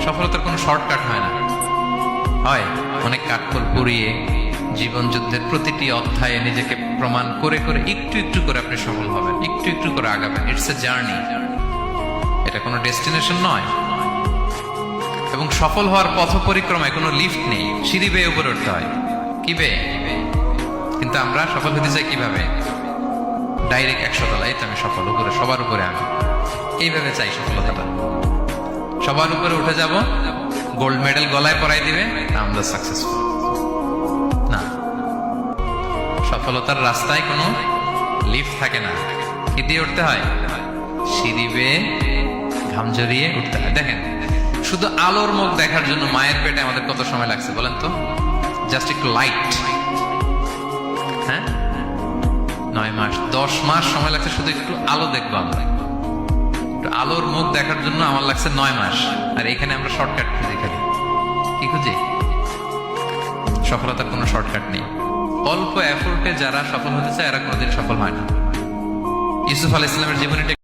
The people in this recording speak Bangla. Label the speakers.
Speaker 1: সফলতার কোনো শর্টকাট হয় না, হয় অনেক কাঠখড় পুড়িয়ে জীবন যুদ্ধের প্রতিটি অধ্যায়ে নিজেকে প্রমাণ করে করে একটু একটু করে আপনি সফল হবেন, একটু একটু করে আগাবেন। ইটস এ জার্নি, এটা কোনো ডেস্টিনেশন নয়। এবং সফল হওয়ার পথ পরিক্রমায় কোনো লিফট নেই, সিঁড়ি বেয়ে উপরে উঠতে হয়। কি বেয়ে? কিন্তু আমরা সফল হতে চাই কিভাবে? ডাইরেক্ট 100 তলায় তো আমি সফল, উপরে সবার উপরে আমি, এইভাবে চাই সফলতাটা। সবার উপরে উঠে যাব, গোল্ড মেডেল গলায় পরাই দিবে, আমরা সাকসেসফুল না। সফলতার রাস্তায় কোনো লিফট থাকে না, কি দিয়ে উঠতে হয়? সিঁড়ি বেয়ে ঘাম জড়িয়ে উঠতে হয়। দেখেন, শুধু আলোর মুখ দেখার জন্য মায়ের পেটে আমাদের কত সময় লাগছে বলেন তো? জাস্ট একটু লাইট, হ্যাঁ, 9 মাস 10 মাস সময় লাগছে শুধু একটু আলো দেখবো আমরা। একটু আলোর মুখ দেখার জন্য আমার লাগছে 9 মাস। আর এখানে আমরা শর্টকাট খুঁজি, খালি কি খুঁজি? সফলতার কোনো শর্টকাট নেই। অল্প এফোর্টে যারা সফল হতে চায় এরা কোনোদিন সফল হয় না। ইউসুফ আলাইহিস সালামের জীবনীটা